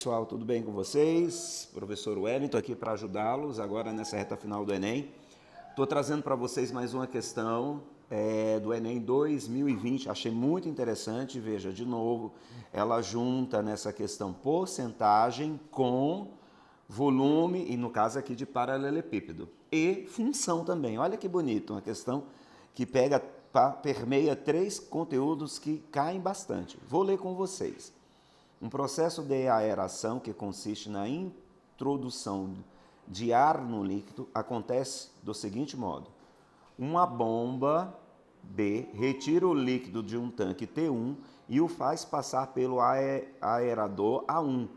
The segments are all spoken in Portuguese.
Pessoal, tudo bem com vocês? Professor Wellington aqui para ajudá-los agora nessa reta final do Enem. Estou trazendo para vocês mais uma questão do Enem 2020. Achei muito interessante, veja, de novo, ela junta nessa questão porcentagem com volume, e no caso aqui de paralelepípedo, e função também. Olha que bonito, uma questão que permeia três conteúdos que caem bastante. Vou ler com vocês. Um processo de aeração que consiste na introdução de ar no líquido acontece do seguinte modo. Uma bomba B retira o líquido de um tanque T1 e o faz passar pelo aerador A1,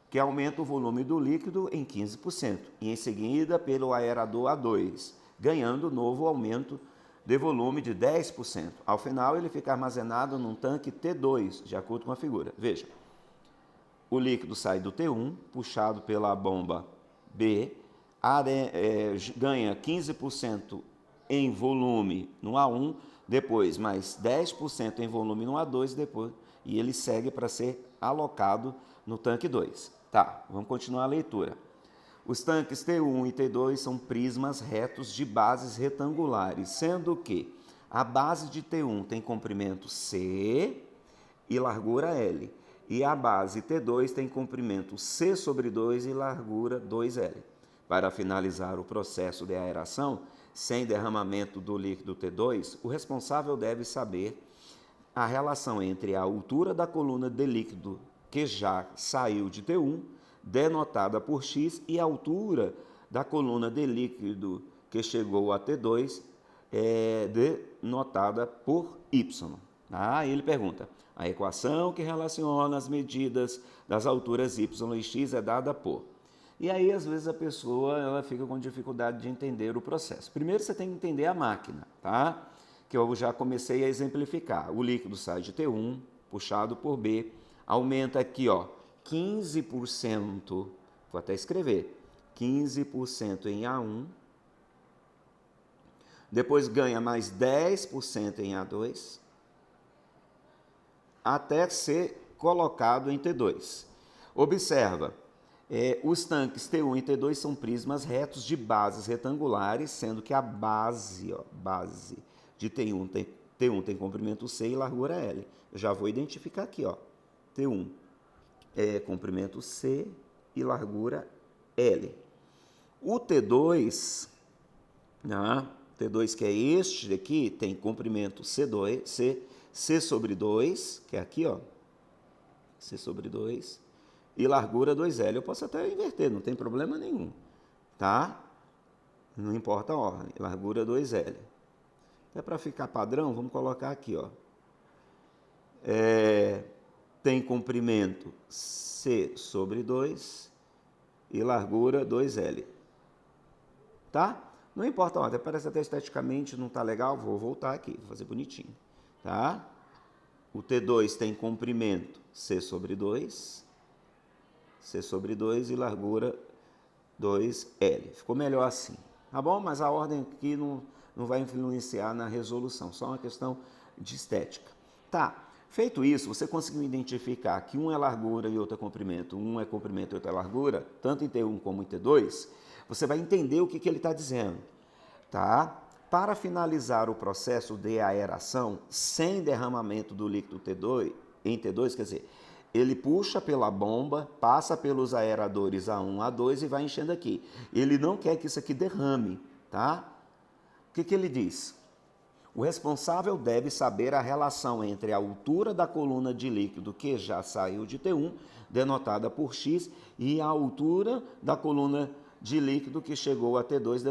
que aumenta o volume do líquido em 15%, e em seguida pelo aerador A2, ganhando novo aumento de volume de 10%. Ao final, ele fica armazenado num tanque T2, de acordo com a figura. Veja. O líquido sai do T1, puxado pela bomba B, ganha 15% em volume no A1, depois mais 10% em volume no A2, e ele segue para ser alocado no tanque 2. Tá, vamos continuar a leitura. Os tanques T1 e T2 são prismas retos de bases retangulares, sendo que a base de T1 tem comprimento C e largura L. E a base T2 tem comprimento C sobre 2 e largura 2L. Para finalizar o processo de aeração, sem derramamento do líquido T2, o responsável deve saber a relação entre a altura da coluna de líquido que já saiu de T1, denotada por X, e a altura da coluna de líquido que chegou a T2, denotada por Y. Ele pergunta, a equação que relaciona as medidas das alturas y e x é dada por... E aí, às vezes, a pessoa fica com dificuldade de entender o processo. Primeiro, você tem que entender a máquina, tá? Que eu já comecei a exemplificar. O líquido sai de T1, puxado por B, aumenta aqui, 15%, vou até escrever, 15% em A1, depois ganha mais 10% em A2, até ser colocado em T2. Observa, os tanques T1 e T2 são prismas retos de bases retangulares, sendo que a base de T1 tem comprimento C e largura L. Eu já vou identificar aqui, T1 é comprimento C e largura L. O T2, T2 que é este aqui, tem comprimento C sobre 2, que é aqui, C sobre 2, e largura 2L. Eu posso até inverter, não tem problema nenhum, tá? Não importa a ordem, largura 2L. Até para ficar padrão, vamos colocar aqui, tem comprimento C sobre 2 e largura 2L, tá? Não importa a ordem, parece até esteticamente não tá legal, vou voltar aqui, vou fazer bonitinho. Tá? O T2 tem comprimento C sobre 2 e largura 2L. Ficou melhor assim, tá bom? Mas a ordem aqui não vai influenciar na resolução, só uma questão de estética. Tá, feito isso, você conseguiu identificar que um é largura e outro é comprimento, um é comprimento e outro é largura, tanto em T1 como em T2, você vai entender o que ele está dizendo, tá? Para finalizar o processo de aeração sem derramamento do líquido em T2, quer dizer, ele puxa pela bomba, passa pelos aeradores A1, A2 e vai enchendo aqui. Ele não quer que isso aqui derrame, tá? O que ele diz? O responsável deve saber a relação entre a altura da coluna de líquido que já saiu de T1, denotada por X, e a altura da coluna de líquido que chegou a T2,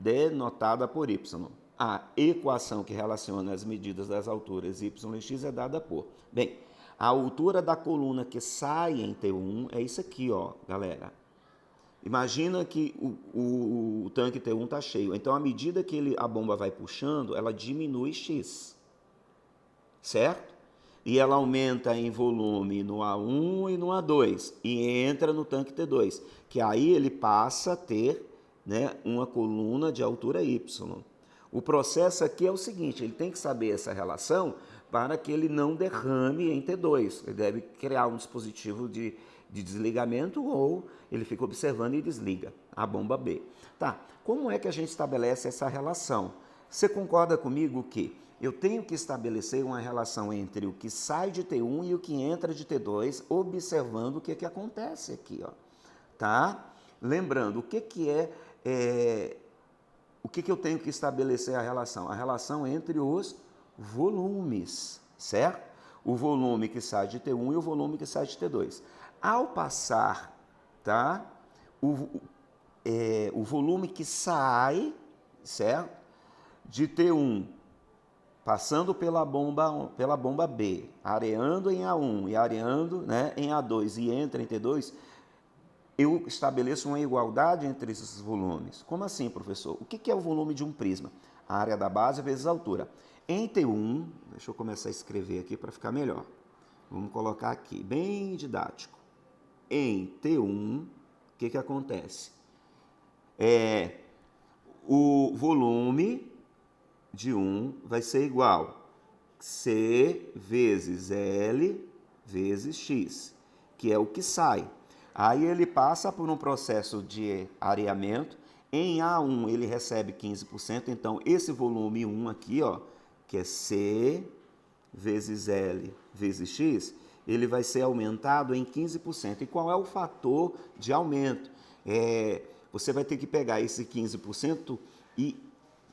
denotada por Y. A equação que relaciona as medidas das alturas y e x é dada por... Bem, a altura da coluna que sai em T1 é isso aqui, galera. Imagina que o tanque T1 está cheio. Então, à medida que a bomba vai puxando, ela diminui x, certo? E ela aumenta em volume no A1 e no A2 e entra no tanque T2, que aí ele passa a ter, uma coluna de altura Y. O processo aqui é o seguinte, ele tem que saber essa relação para que ele não derrame em T2. Ele deve criar um dispositivo de desligamento ou ele fica observando e desliga a bomba B. Tá, como é que a gente estabelece essa relação? Você concorda comigo que eu tenho que estabelecer uma relação entre o que sai de T1 e o que entra de T2, observando o que acontece aqui, ó. Tá? Lembrando, o que eu tenho que estabelecer a relação? A relação entre os volumes, certo? O volume que sai de T1 e o volume que sai de T2. Ao passar, tá? O volume que sai, certo? De T1, passando pela bomba B, areando em A1 e areando, né, em A2 e entra em T2, eu estabeleço uma igualdade entre esses volumes. Como assim, professor? O que é o volume de um prisma? A área da base vezes a altura. Em T1, deixa eu começar a escrever aqui para ficar melhor. Vamos colocar aqui, bem didático. Em T1, o que acontece? O volume de 1 vai ser igual C vezes L vezes X, que é o que sai. Aí ele passa por um processo de areamento. Em A1 ele recebe 15%, então esse volume 1 aqui, ó, que é C vezes L vezes X, ele vai ser aumentado em 15%. E qual é o fator de aumento? Você vai ter que pegar esse 15% e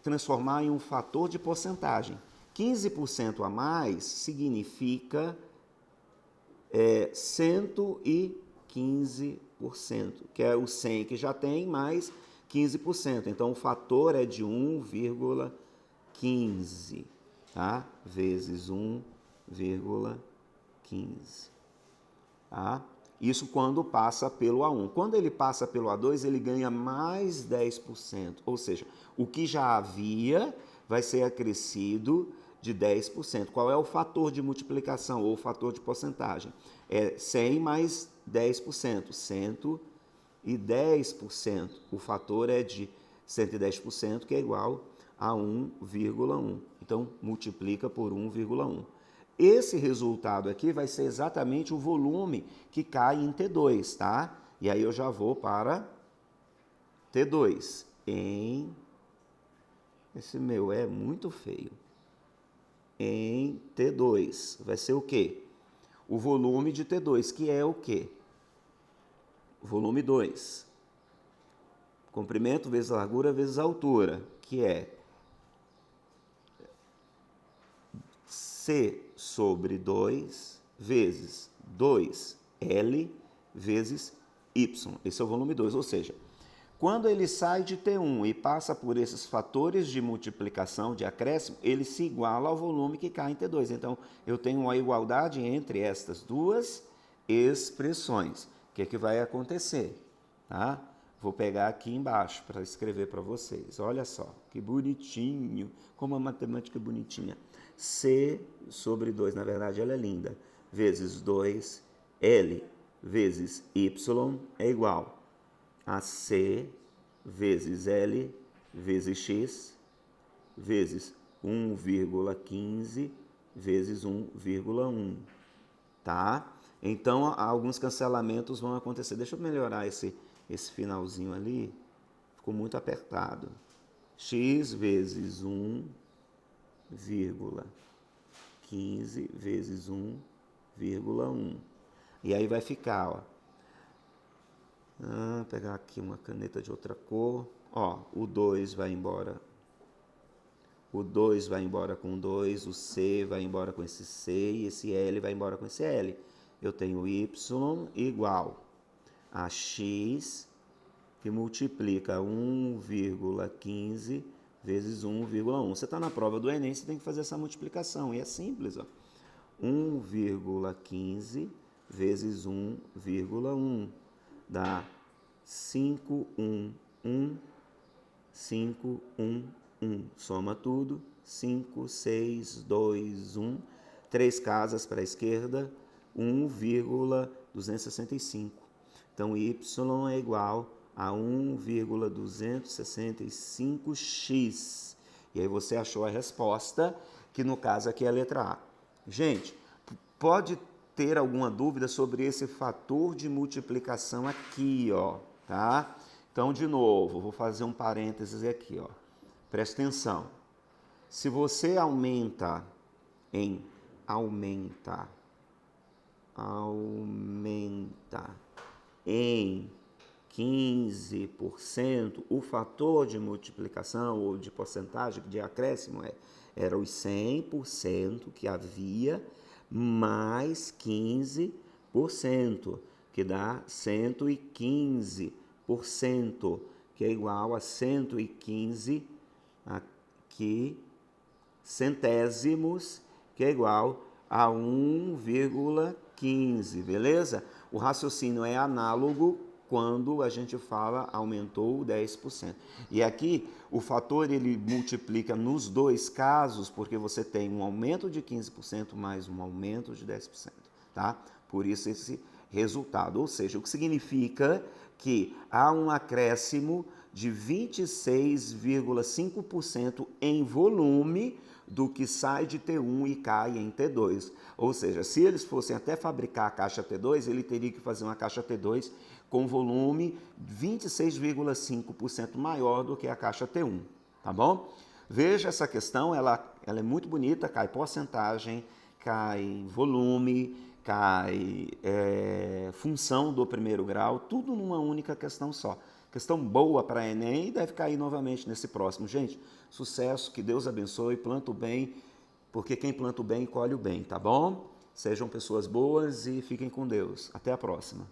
transformar em um fator de porcentagem. 15% a mais significa 115%, que é o 100 que já tem, mais 15%. Então, o fator é de 1,15, tá? Vezes 1,15. Tá? Isso quando passa pelo A1. Quando ele passa pelo A2, ele ganha mais 10%. Ou seja, o que já havia vai ser acrescido de 10%. Qual é o fator de multiplicação ou fator de porcentagem? É 100 mais 10%, 110%. O fator é de 110%, que é igual a 1,1. Então, multiplica por 1,1. Esse resultado aqui vai ser exatamente o volume que cai em T2, tá? E aí eu já vou para T2. Esse meu é muito feio. Em T2. Vai ser o quê? O volume de T2, que é o quê? Volume 2. Comprimento vezes largura vezes altura, que é C sobre 2 vezes 2L vezes Y. Esse é o volume 2, ou seja, quando ele sai de T1 e passa por esses fatores de multiplicação, de acréscimo, ele se iguala ao volume que cai em T2. Então, eu tenho uma igualdade entre estas duas expressões. O que vai acontecer? Tá? Vou pegar aqui embaixo para escrever para vocês. Olha só, que bonitinho, como a matemática é bonitinha. C sobre 2, na verdade ela é linda, vezes 2L vezes Y é igual a C vezes L vezes X vezes 1,15 vezes 1,1, tá? Então, alguns cancelamentos vão acontecer. Deixa eu melhorar esse finalzinho ali, ficou muito apertado. X vezes 1,15 vezes 1,1. E aí vai ficar, ó. Pegar aqui uma caneta de outra cor. Ó, o 2 vai embora. O 2 vai embora com 2, o C vai embora com esse C e esse L vai embora com esse L. Eu tenho Y igual a X que multiplica 1,15 vezes 1,1. Você está na prova do Enem, você tem que fazer essa multiplicação. E é simples, ó. 1,15 vezes 1,1 dá 511, 511. Soma tudo, 5, 6, 2, 1. 3 casas para a esquerda, 1,265. Então, y é igual a 1,265x. E aí você achou a resposta, que no caso aqui é a letra A. Gente, pode ter alguma dúvida sobre esse fator de multiplicação aqui, ó, tá? Então, de novo, vou fazer um parênteses aqui, ó. Presta atenção. Se você aumenta em 15%, o fator de multiplicação ou de porcentagem de acréscimo era os 100% que havia mais 15%, que dá 115%, que é igual a 115 aqui centésimos, que é igual a 1,15, beleza? O raciocínio é análogo quando a gente fala aumentou 10%. E aqui o fator ele multiplica nos dois casos, porque você tem um aumento de 15% mais um aumento de 10%, tá? Por isso esse resultado, ou seja, o que significa que há um acréscimo de 26,5% em volume do que sai de T1 e cai em T2. Ou seja, se eles fossem até fabricar a caixa T2, ele teria que fazer uma caixa T2 com volume 26,5% maior do que a caixa T1, tá bom? Veja essa questão, ela é muito bonita, cai porcentagem, cai volume, cai função do primeiro grau, tudo numa única questão só. Questão boa para Enem e deve cair novamente nesse próximo. Gente, sucesso, que Deus abençoe, planta o bem, porque quem planta o bem, colhe o bem, tá bom? Sejam pessoas boas e fiquem com Deus. Até a próxima.